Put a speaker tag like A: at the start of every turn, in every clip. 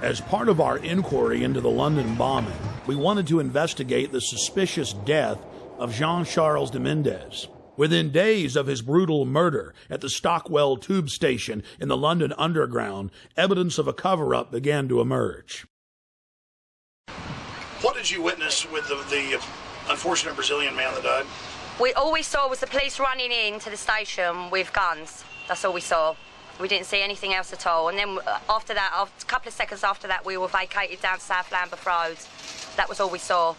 A: As part of our inquiry into the London bombing, we wanted to investigate the suspicious death of Jean-Charles de Mendez. Within days of his brutal murder at the Stockwell tube station in the London Underground, evidence of a cover-up began to emerge.
B: What did you witness with the unfortunate Brazilian man that died?
C: All we saw was the police running into the station with guns. That's all we saw. We didn't see anything else at all. And then after that, a couple of seconds after that, we were vacated down South Lambeth Road. That was all we saw.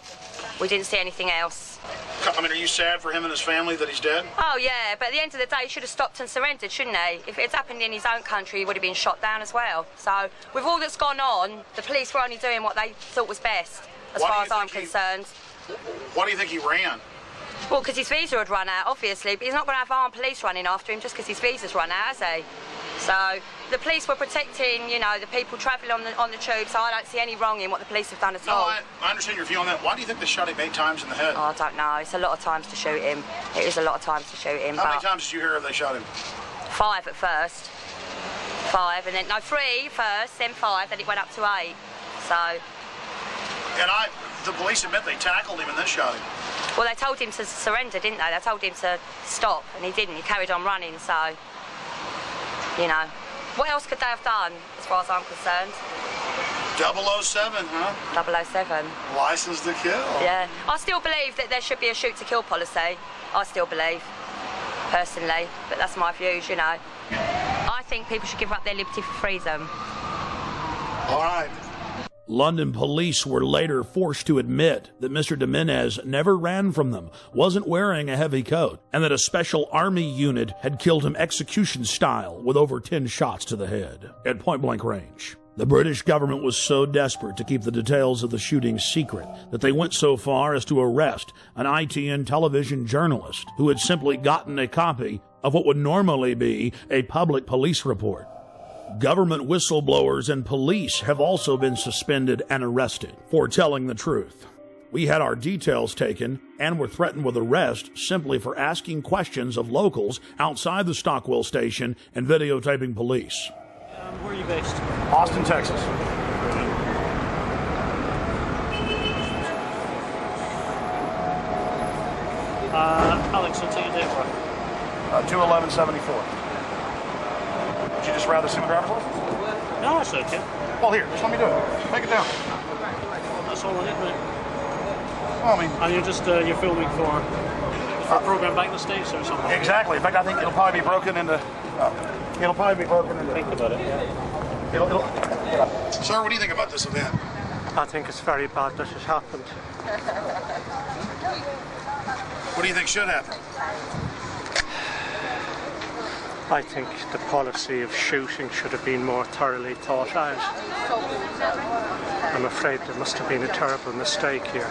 C: We didn't see anything else.
B: I mean, are you sad for him and his family that he's dead?
C: Oh, yeah, but at the end of the day, he should have stopped and surrendered, shouldn't he? If it had happened in his own country, he would have been shot down as well. So, with all that's gone on, the police were only doing what they thought was best, as far as I'm concerned.
B: Why do you think he ran?
C: Well, because his visa had run out, obviously, but he's not going to have armed police running after him just because his visa's run out, has he? So the police were protecting, the people travelling on the tube, so I don't see any wrong in what the police have done at all.
B: I understand your view on that. Why do you think they shot him 8 times in the head?
C: Oh, I don't know. It's a lot of times to shoot him. It is a lot of times to shoot him.
B: How many times did you hear they shot him?
C: 5 at first. 5, and then, 3 first, then 5, then it went up to 8. So...
B: And the police admit they tackled him and then shot him.
C: Well, they told him to surrender, didn't they? They told him to stop, and he didn't. He carried on running, so... What else could they have done, as far as I'm concerned?
B: 007, huh?
C: 007.
B: License to kill.
C: Yeah. I still believe that there should be a shoot-to-kill policy. I still believe, personally. But that's my views, I think people should give up their liberty for freedom.
B: All right.
A: London police were later forced to admit that Mr. de Mendez never ran from them, wasn't wearing a heavy coat, and that a special army unit had killed him execution style with over 10 shots to the head at point-blank range. The British government was so desperate to keep the details of the shooting secret that they went so far as to arrest an ITN television journalist who had simply gotten a copy of what would normally be a public police report. Government whistleblowers and police have also been suspended and arrested for telling the truth. We had our details taken and were threatened with arrest simply for asking questions of locals outside the Stockwell station and videotaping police.
D: Where are you based?
B: Austin, Texas.
D: Alex, I'll take your date for
B: 2/11/74. Would you just rather see my driver's license?
D: No, that's okay.
B: Well, here, just let me do it. Take it down.
D: That's all I need, mate.
B: Well, I mean...
D: And you're filming for a program back in the States or something?
B: Exactly. In fact, I think it'll probably be broken into...
D: Think about it, yeah.
B: Sir, what do you think about this event?
E: I think it's very bad that it happened.
B: What do you think should happen?
E: I think the policy of shooting should have been more thoroughly thought out. I'm afraid there must have been a terrible mistake here.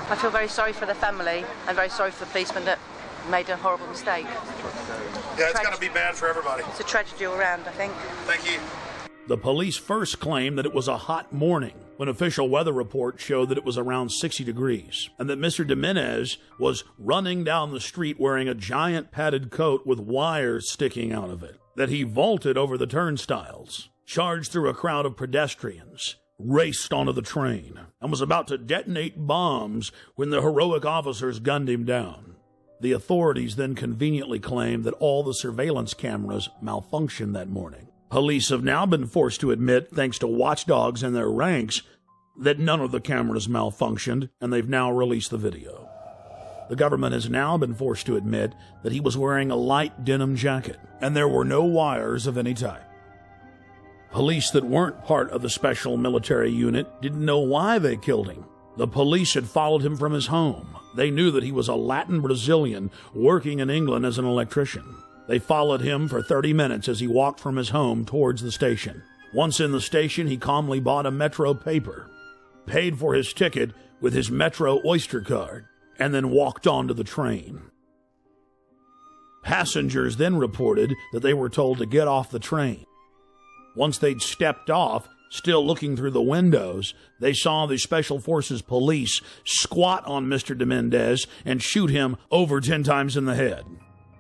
F: I feel very sorry for the family and very sorry for the policeman that made a horrible mistake.
B: Yeah, it's going to be bad for everybody.
F: It's a tragedy all around, I think.
B: Thank you.
A: The police first claimed that it was a hot morning when official weather reports showed that it was around 60 degrees and that Mr. de Mendez was running down the street wearing a giant padded coat with wires sticking out of it, that he vaulted over the turnstiles, charged through a crowd of pedestrians, raced onto the train, and was about to detonate bombs when the heroic officers gunned him down. The authorities then conveniently claimed that all the surveillance cameras malfunctioned that morning. Police have now been forced to admit, thanks to watchdogs in their ranks, that none of the cameras malfunctioned, and they've now released the video. The government has now been forced to admit that he was wearing a light denim jacket, and there were no wires of any type. Police that weren't part of the special military unit didn't know why they killed him. The police had followed him from his home. They knew that he was a Latin Brazilian working in England as an electrician. They followed him for 30 minutes as he walked from his home towards the station. Once in the station, he calmly bought a Metro paper, paid for his ticket with his Metro Oyster card, and then walked onto the train. Passengers then reported that they were told to get off the train. Once they'd stepped off, still looking through the windows, they saw the Special Forces police squat on Mr. de Mendez and shoot him over 10 times in the head.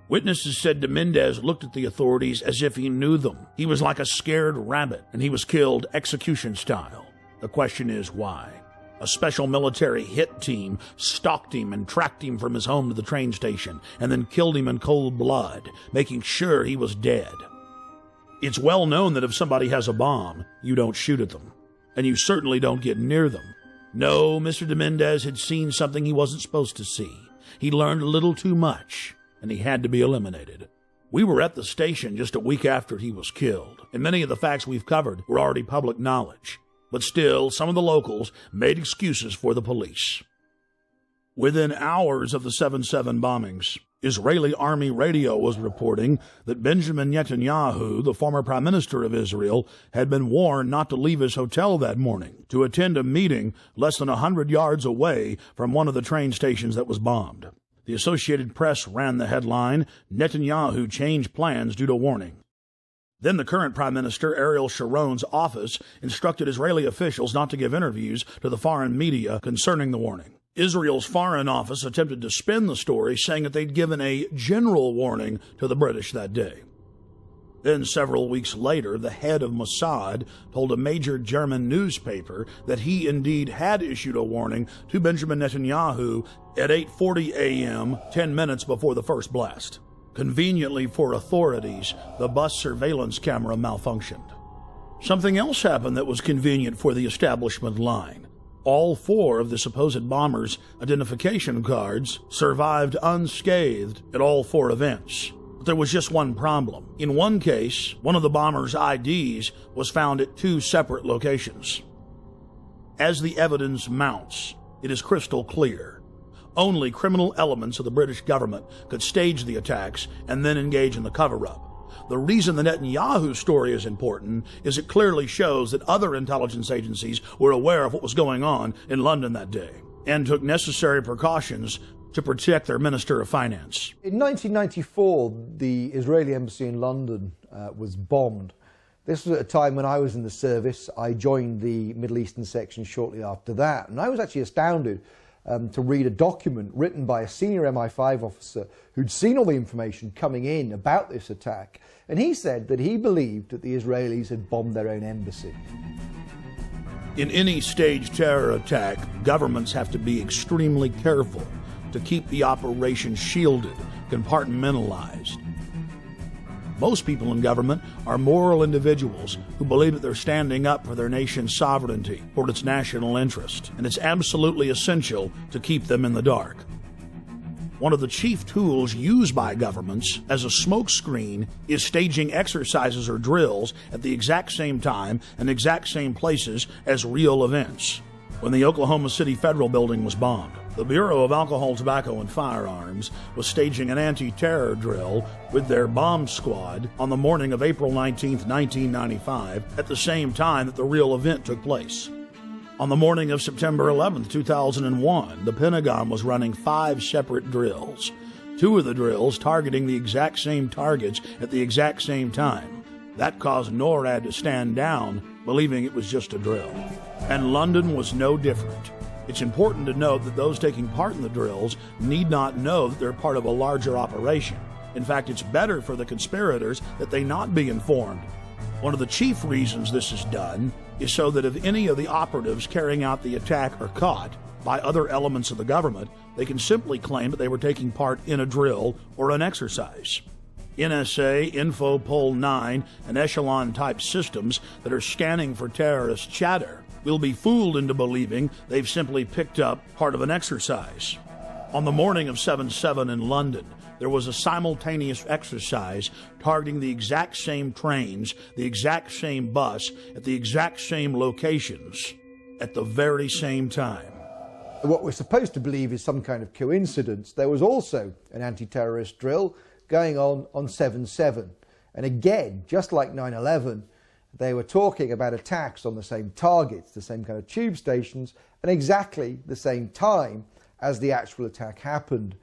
A: Witnesses said Dominguez looked at the authorities as if he knew them. He was like a scared rabbit, and he was killed execution style. The question is why? A special military hit team stalked him and tracked him from his home to the train station, and then killed him in cold blood, making sure he was dead. It's well known that if somebody has a bomb, you don't shoot at them, and you certainly don't get near them. No, Mr. Dominguez had seen something he wasn't supposed to see. He learned a little too much, and he had to be eliminated. We were at the station just a week after he was killed, and many of the facts we've covered were already public knowledge. But still, some of the locals made excuses for the police. Within hours of the 7/7 bombings, Israeli army radio was reporting that Benjamin Netanyahu, the former prime minister of Israel, had been warned not to leave his hotel that morning to attend a meeting less than 100 yards away from one of the train stations that was bombed. The Associated Press ran the headline, "Netanyahu changed plans due to warning." Then the current Prime Minister, Ariel Sharon's office, instructed Israeli officials not to give interviews to the foreign media concerning the warning. Israel's Foreign Office attempted to spin the story, saying that they'd given a general warning to the British that day. Then, several weeks later, the head of Mossad told a major German newspaper that he indeed had issued a warning to Benjamin Netanyahu at 8:40 a.m., 10 minutes before the first blast. Conveniently for authorities, the bus surveillance camera malfunctioned. Something else happened that was convenient for the establishment line. All 4 of the supposed bombers' identification cards survived unscathed at all 4 events. But there was just one problem. In one case, one of the bombers' IDs was found at 2 separate locations. As the evidence mounts, it is crystal clear. Only criminal elements of the British government could stage the attacks and then engage in the cover-up. The reason the Netanyahu story is important is it clearly shows that other intelligence agencies were aware of what was going on in London that day and took necessary precautions to protect their Minister of Finance.
G: In 1994, the Israeli embassy in London was bombed. This was at a time when I was in the service. I joined the Middle Eastern section shortly after that, and I was actually astounded to read a document written by a senior MI5 officer who'd seen all the information coming in about this attack, and he said that he believed that the Israelis had bombed their own embassy.
A: In any staged terror attack, governments have to be extremely careful to keep the operation shielded, compartmentalized. Most people in government are moral individuals who believe that they're standing up for their nation's sovereignty, for its national interest, and it's absolutely essential to keep them in the dark. One of the chief tools used by governments as a smokescreen is staging exercises or drills at the exact same time and exact same places as real events. When the Oklahoma City Federal Building was bombed, the Bureau of Alcohol, Tobacco, and Firearms was staging an anti-terror drill with their bomb squad on the morning of April 19, 1995, at the same time that the real event took place. On the morning of September 11, 2001, the Pentagon was running 5 separate drills, 2 of the drills targeting the exact same targets at the exact same time. That caused NORAD to stand down, believing it was just a drill. And London was no different. It's important to note that those taking part in the drills need not know that they're part of a larger operation. In fact, it's better for the conspirators that they not be informed. One of the chief reasons this is done is so that if any of the operatives carrying out the attack are caught by other elements of the government, they can simply claim that they were taking part in a drill or an exercise. NSA, Infopol 9, and Echelon-type systems that are scanning for terrorist chatter will be fooled into believing they've simply picked up part of an exercise. On the morning of 7/7 in London, there was a simultaneous exercise targeting the exact same trains, the exact same bus, at the exact same locations, at the very same time.
G: What we're supposed to believe is some kind of coincidence. There was also an anti-terrorist drill going on 7/7. And again, just like 9/11, they were talking about attacks on the same targets, the same kind of tube stations, and exactly the same time as the actual attack happened.